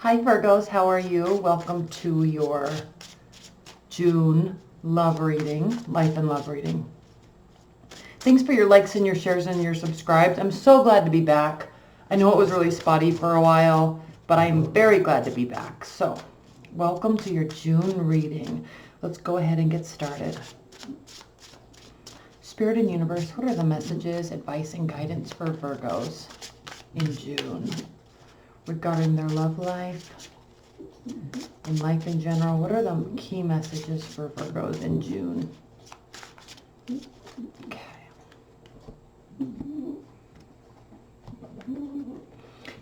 Hi Virgos, how are you? Welcome to your June love reading, life and love reading. Thanks for your likes and your shares and your subscribes. I'm so glad to be back. I know it was really spotty for a while, but I'm very glad to be back. So, welcome to your June reading. Let's go ahead and get started. Spirit and universe, what are the messages, advice, and guidance for Virgos in June regarding their love life and life in general? What are the key messages for Virgos in June? Okay.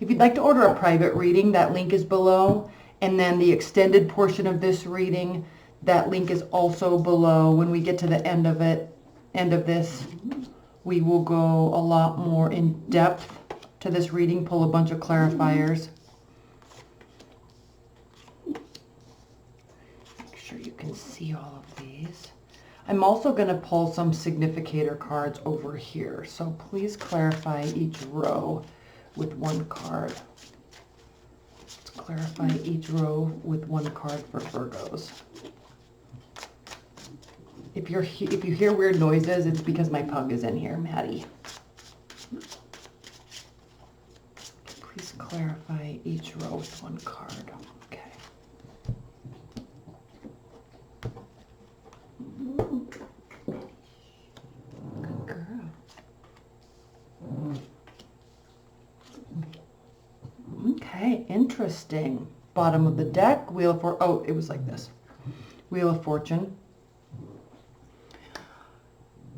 If you'd like to order a private reading, that link is below. And then the extended portion of this reading, that link is also below. When we get to the end of this, we will go a lot more in depth to this reading, pull a bunch of clarifiers. Make sure you can see all of these. I'm also going to pull some significator cards over here. So please clarify each row with one card. Let's clarify each row with one card for Virgos. If you hear weird noises, it's because my pug is in here, Maddie. Please clarify each row with one card. Okay. Good girl. Okay, interesting. Bottom of the deck, Wheel of Fortune. Oh, it was like this. Wheel of Fortune.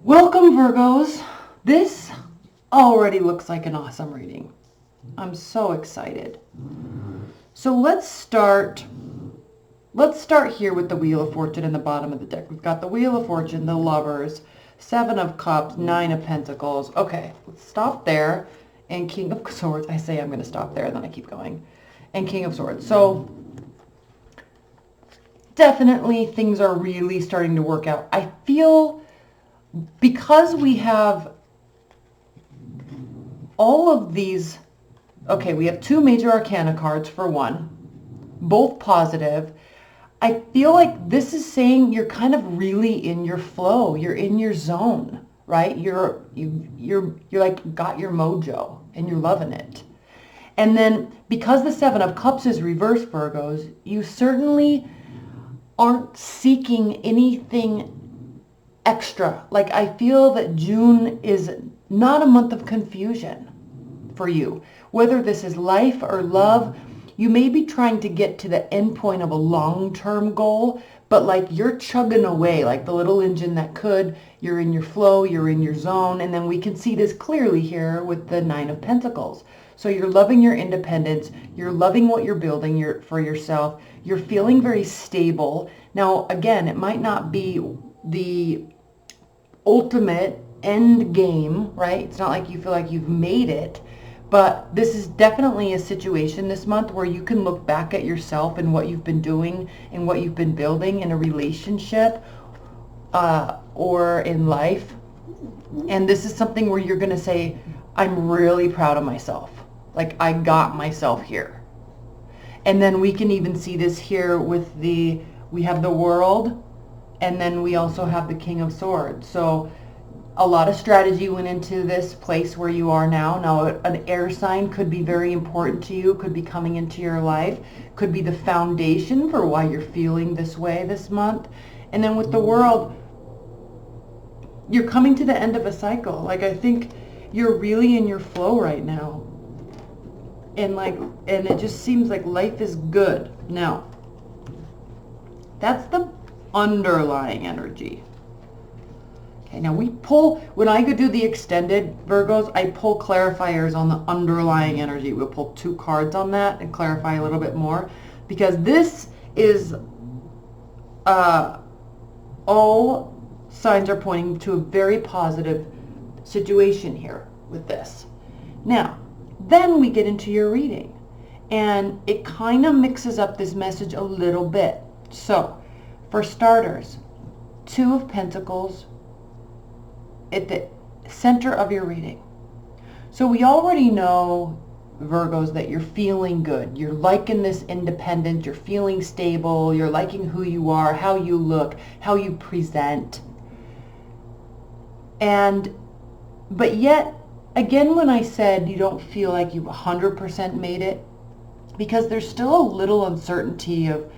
Welcome, Virgos. This already looks like an awesome reading. I'm so excited. So let's start here with the Wheel of Fortune in the bottom of the deck. We've got the Wheel of Fortune, the Lovers, Seven of Cups, Nine of Pentacles. Okay, let's stop there. And King of Swords. I say I'm going to stop there, then I keep going. And King of Swords. So definitely things are really starting to work out. I feel because we have all of these. Okay, we have two major arcana cards for one, both positive. I feel like this is saying you're kind of really in your flow. You're in your zone, right? You're like got your mojo and you're loving it. And then because the Seven of Cups is reversed, Virgos, you certainly aren't seeking anything extra. Like I feel that June is not a month of confusion for you. Whether this is life or love, you may be trying to get to the end point of a long-term goal, but like you're chugging away like the little engine that could. You're in your flow, you're in your zone, and then we can see this clearly here with the Nine of Pentacles. So you're loving your independence, you're loving what you're building for yourself, you're feeling very stable. Now, again, it might not be the ultimate end game, right? It's not like you feel like you've made it. But this is definitely a situation this month where you can look back at yourself and what you've been doing and what you've been building in a relationship or in life. And this is something where you're going to say, I'm really proud of myself. Like I got myself here. And then we can even see this here with we have the World, and then we also have the King of Swords. So a lot of strategy went into this place where you are now. Now, an air sign could be very important to you, could be coming into your life, could be the foundation for why you're feeling this way this month. And then with the World, you're coming to the end of a cycle. Like I think you're really in your flow right now. And it just seems like life is good. Now, that's the underlying energy. Okay, now when I go do the extended Virgos, I pull clarifiers on the underlying energy. We'll pull two cards on that and clarify a little bit more, because this is, all signs are pointing to a very positive situation here with this. Now, then we get into your reading, and it kind of mixes up this message a little bit. So, for starters, Two of Pentacles at the center of your reading. So we already know Virgos, that you're feeling good. You're liking this independence. You're feeling stable. You're liking who you are, how you look, how you present. But yet, again, when I said you don't feel like you've 100% made it, because there's still a little uncertainty of,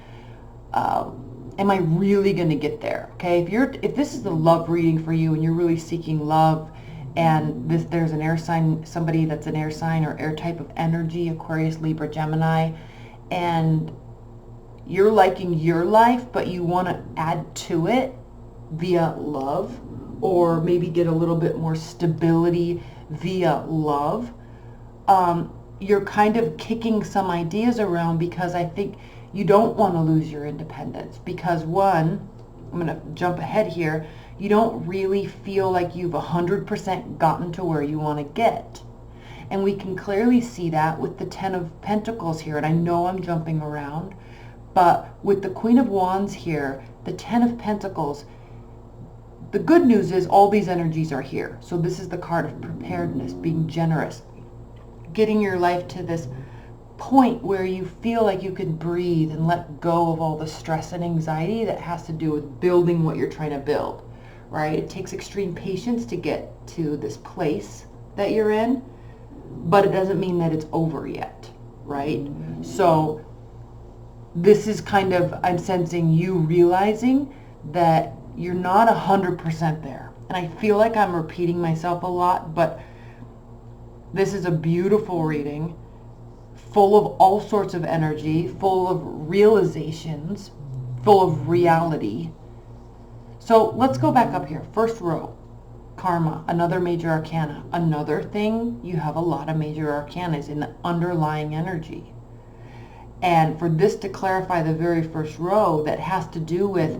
am I really going to get there? Okay, if this is the love reading for you and you're really seeking love, and there's an air sign, somebody that's an air sign or air type of energy, Aquarius, Libra, Gemini, and you're liking your life, but you want to add to it via love, or maybe get a little bit more stability via love, you're kind of kicking some ideas around, because I think you don't want to lose your independence. Because one, I'm going to jump ahead here, you don't really feel like you've 100% gotten to where you want to get. And we can clearly see that with the Ten of Pentacles here. And I know I'm jumping around, but with the Queen of Wands here, the Ten of Pentacles, the good news is all these energies are here. So this is the card of preparedness, being generous, getting your life to this point where you feel like you can breathe and let go of all the stress and anxiety that has to do with building what you're trying to build, right? It takes extreme patience to get to this place that you're in, but it doesn't mean that it's over yet, right? So this is kind of, I'm sensing you realizing that you're not 100% there. And I feel like I'm repeating myself a lot, but this is a beautiful reading, full of all sorts of energy, full of realizations, full of reality. So let's go back up here. First row, karma, another major arcana. Another thing, you have a lot of major arcanas in the underlying energy. And for this to clarify the very first row, that has to do with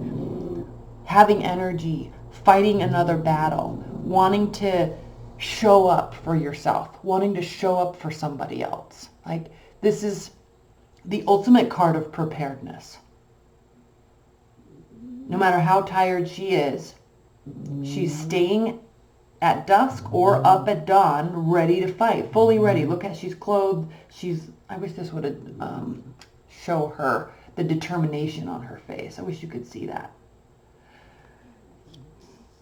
having energy, fighting another battle, wanting to show up for yourself, wanting to show up for somebody else. Like, this is the ultimate card of preparedness. No matter how tired she is, she's staying at dusk or up at dawn, ready to fight, fully ready. Look at, she's clothed. I wish this would show her the determination on her face. I wish you could see that.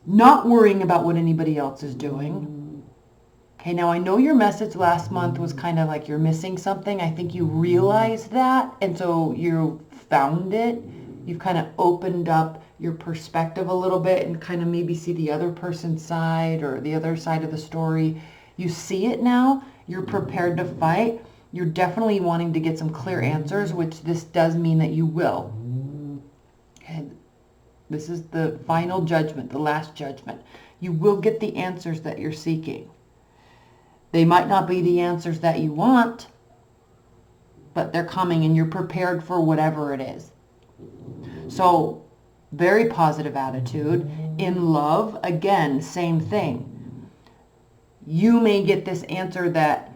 Not worrying about what anybody else is doing. Okay, now I know your message last month was kind of like you're missing something. I think you realized that, and so you found it. You've kind of opened up your perspective a little bit and kind of maybe see the other person's side or the other side of the story. You see it now. You're prepared to fight. You're definitely wanting to get some clear answers, which this does mean that you will. Okay, this is the final judgment, the last judgment. You will get the answers that you're seeking. They might not be the answers that you want, but they're coming, and you're prepared for whatever it is. So, very positive attitude. In love, again, same thing. You may get this answer that,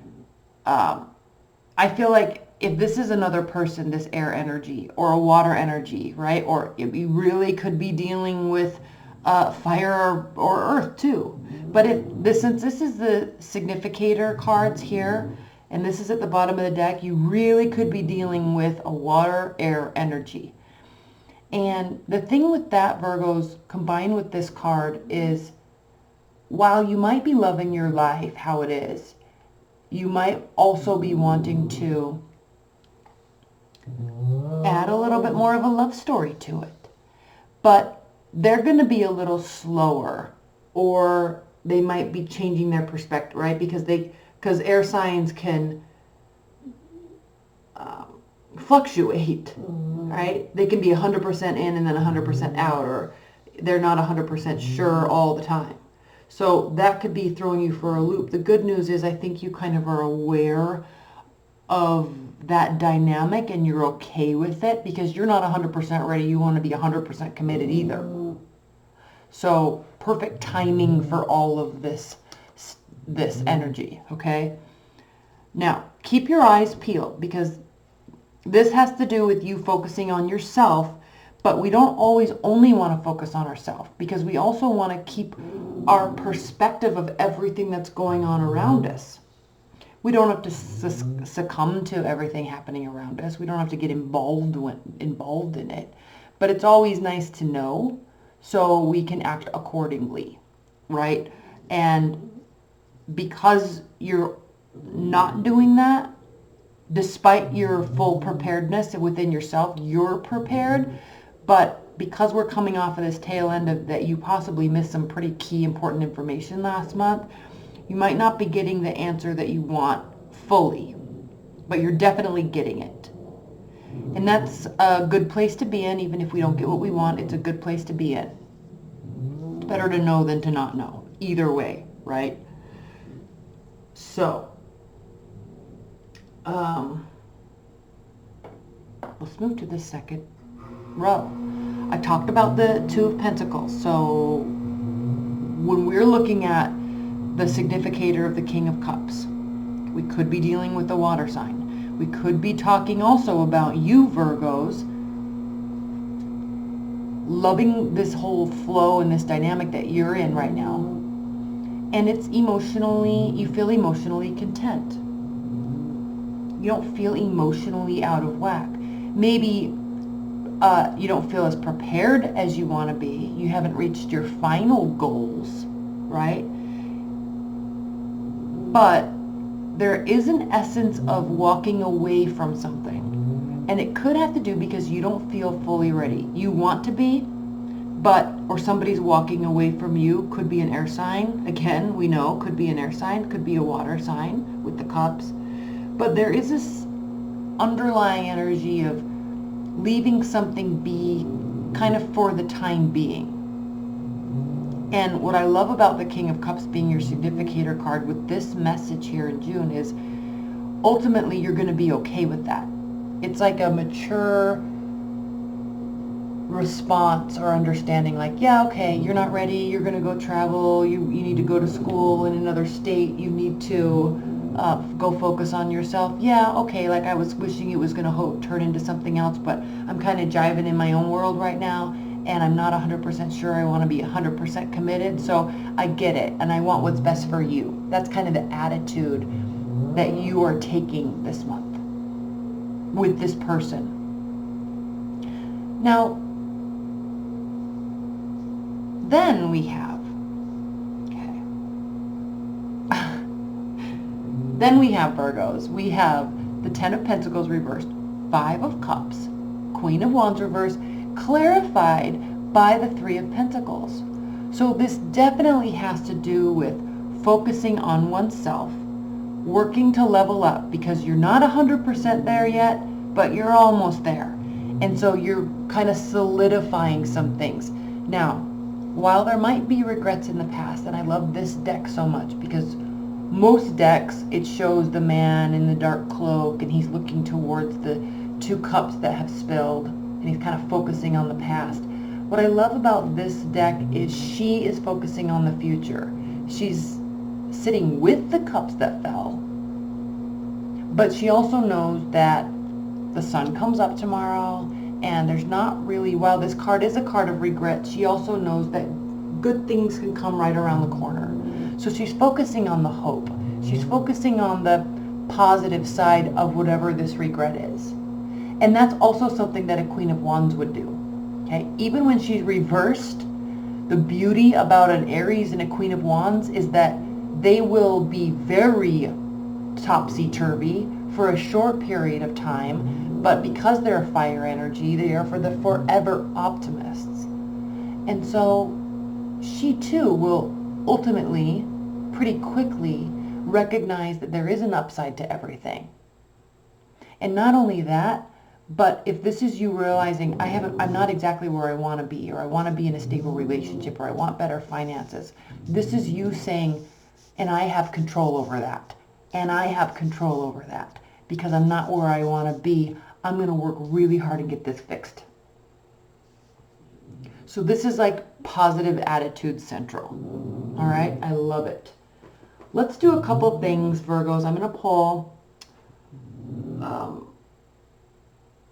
I feel like if this is another person, this air energy or a water energy, right? Or you really could be dealing with fire or earth too. But since this is the significator cards here, and this is at the bottom of the deck, you really could be dealing with a water, air energy. And the thing with that, Virgos, combined with this card is, while you might be loving your life how it is, you might also be wanting to add a little bit more of a love story to it. But they're going to be a little slower, or they might be changing their perspective, right? Because air signs can fluctuate, right? They can be 100% in and then 100% out, or they're not 100% sure all the time. So that could be throwing you for a loop. The good news is I think you kind of are aware of that dynamic and you're okay with it, because you're not 100% ready. You want to be 100% committed either. So perfect timing for all of this energy, okay? Now, keep your eyes peeled, because this has to do with you focusing on yourself, but we don't always only want to focus on ourselves, because we also want to keep our perspective of everything that's going on around us. We don't have to succumb to everything happening around us. We don't have to get involved in it. But it's always nice to know so we can act accordingly, right? And because you're not doing that, despite your full preparedness within yourself, you're prepared. But because we're coming off of this tail end of that, you possibly missed some pretty key important information last month. You might not be getting the answer that you want fully, but you're definitely getting it. And that's a good place to be in. Even if we don't get what we want, it's a good place to be in. Better to know than to not know. Either way, right? So, let's move to the second row. I talked about the Two of Pentacles. So when we're looking at the significator of the King of Cups, we could be dealing with the water sign. We could be talking also about you, Virgos, loving this whole flow and this dynamic that you're in right now. And it's emotionally, you feel emotionally content. You don't feel emotionally out of whack. Maybe you don't feel as prepared as you want to be. You haven't reached your final goals, right? But there is an essence of walking away from something. And it could have to do because you don't feel fully ready. You want to be, or somebody's walking away from you. Could be an air sign. Again, we know, could be an air sign, could be a water sign with the cups. But there is this underlying energy of leaving something be kind of for the time being. And what I love about the King of Cups being your significator card with this message here in June is ultimately you're going to be okay with that. It's like a mature response or understanding, like, yeah, okay, you're not ready, you're going to go travel, you need to go to school in another state, you need to go focus on yourself. Yeah, okay, like I was wishing it was going to turn into something else, but I'm kind of jiving in my own world right now, and I'm not 100% sure I want to be 100% committed, so I get it, and I want what's best for you. That's kind of the attitude that you are taking this month with this person. Now, then we have, then we have Virgos. We have the Ten of Pentacles reversed, Five of Cups, Queen of Wands reversed, clarified by the Three of Pentacles. So this definitely has to do with focusing on oneself, working to level up, because you're not 100% there yet, but you're almost there. And so you're kind of solidifying some things. Now, while there might be regrets in the past, and I love this deck so much because most decks, it shows the man in the dark cloak and he's looking towards the two cups that have spilled and he's kind of focusing on the past. What I love about this deck is she is focusing on the future. She's sitting with the cups that fell, but she also knows that the sun comes up tomorrow, and there's not really, while this card is a card of regret, she also knows that good things can come right around the corner. So she's focusing on the hope. She's focusing on the positive side of whatever this regret is. And that's also something that a Queen of Wands would do. Okay? Even when she's reversed, the beauty about an Aries and a Queen of Wands is that they will be very topsy-turvy for a short period of time, but because they're a fire energy, they are for the forever optimists. And so she too will ultimately, pretty quickly, recognize that there is an upside to everything. And not only that, but if this is you realizing I'm not exactly where I want to be, or I want to be in a stable relationship, or I want better finances, this is you saying, and I have control over that, and I have control over that, because I'm not where I want to be. I'm going to work really hard to get this fixed. So this is like positive attitude central. All right, I love it. Let's do a couple things, Virgos. I'm going to pull.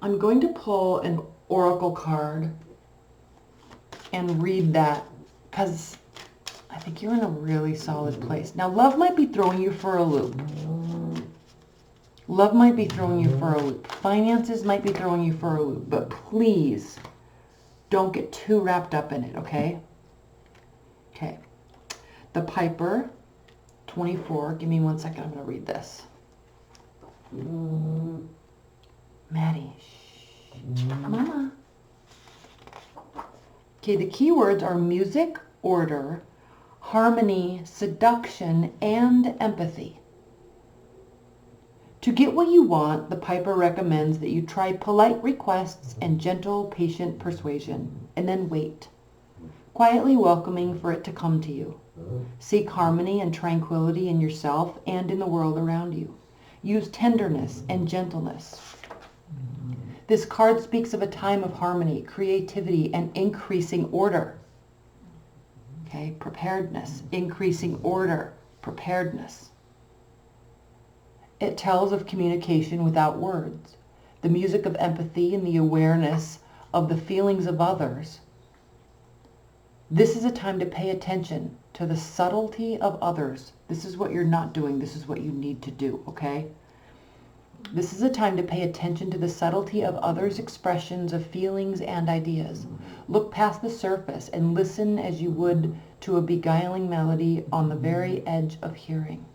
I'm going to pull an oracle card and read that, because I think you're in a really solid place. Now, love might be throwing you for a loop. Love might be throwing you for a loop. Finances might be throwing you for a loop. But please don't get too wrapped up in it, okay? Okay. The Piper, 24. Give me 1 second. I'm going to read this. Maddie. Shh. Mama. Okay, the keywords are music, order, harmony, seduction, and empathy. To get what you want, the Piper recommends that you try polite requests and gentle, patient persuasion, and then wait, quietly welcoming for it to come to you. Seek harmony and tranquility in yourself and in the world around you. Use tenderness and gentleness. This card speaks of a time of harmony, creativity, and increasing order. Okay, preparedness, increasing order, preparedness. It tells of communication without words, the music of empathy and the awareness of the feelings of others. This is a time to pay attention to the subtlety of others. This is what you're not doing. This is what you need to do, okay? This is a time to pay attention to the subtlety of others' expressions of feelings and ideas. Look past the surface and listen as you would to a beguiling melody on the very edge of hearing.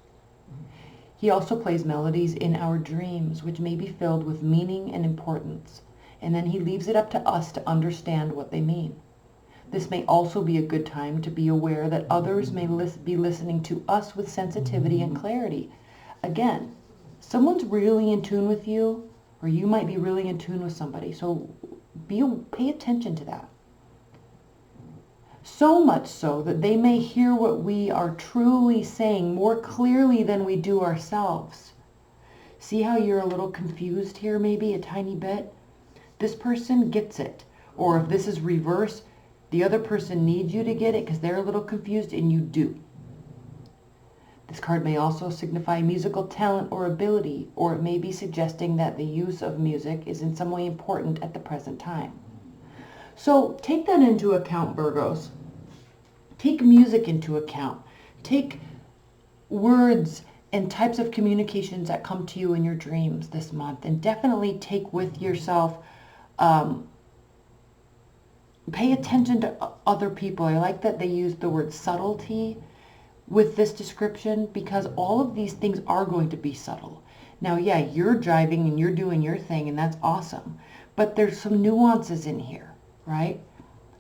He also plays melodies in our dreams, which may be filled with meaning and importance, and then he leaves it up to us to understand what they mean. This may also be a good time to be aware that others may be listening to us with sensitivity and clarity. Again, someone's really in tune with you, or you might be really in tune with somebody, so pay attention to that. So much so that they may hear what we are truly saying more clearly than we do ourselves. See how you're a little confused here, maybe a tiny bit? This person gets it. Or if this is reverse, the other person needs you to get it because they're a little confused and you do. This card may also signify musical talent or ability, or it may be suggesting that the use of music is in some way important at the present time. So take that into account, Virgos. Take music into account. Take words and types of communications that come to you in your dreams this month, and definitely take with yourself, pay attention to other people. I like that they use the word subtlety with this description, because all of these things are going to be subtle. Now, yeah, you're driving and you're doing your thing, and that's awesome. But there's some nuances in here, right?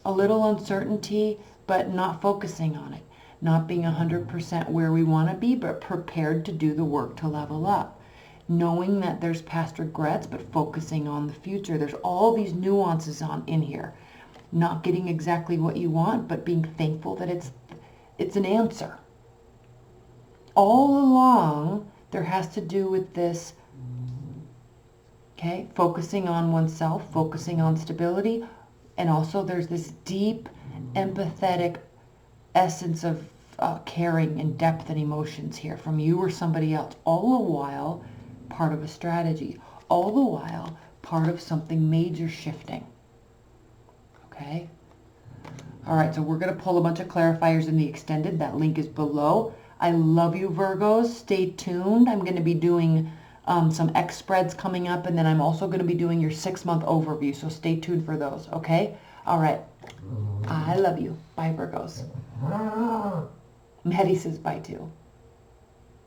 A little uncertainty, but not focusing on it. Not being 100% where we want to be, but prepared to do the work to level up. Knowing that there's past regrets, but focusing on the future. There's all these nuances in here. Not getting exactly what you want, but being thankful that it's an answer. All along, there has to do with this, okay, focusing on oneself, focusing on stability, and also there's this deep, empathetic essence of caring and depth and emotions here from you or somebody else, all the while part of a strategy, all the while part of something major shifting. Okay? All right, so we're going to pull a bunch of clarifiers in the extended. That link is below. I love you, Virgos. Stay tuned. I'm going to be doing some X spreads coming up, and then I'm also going to be doing your 6-month overview, so stay tuned for those, okay? All right. I love you. Bye, Virgos. Maddie says bye, too.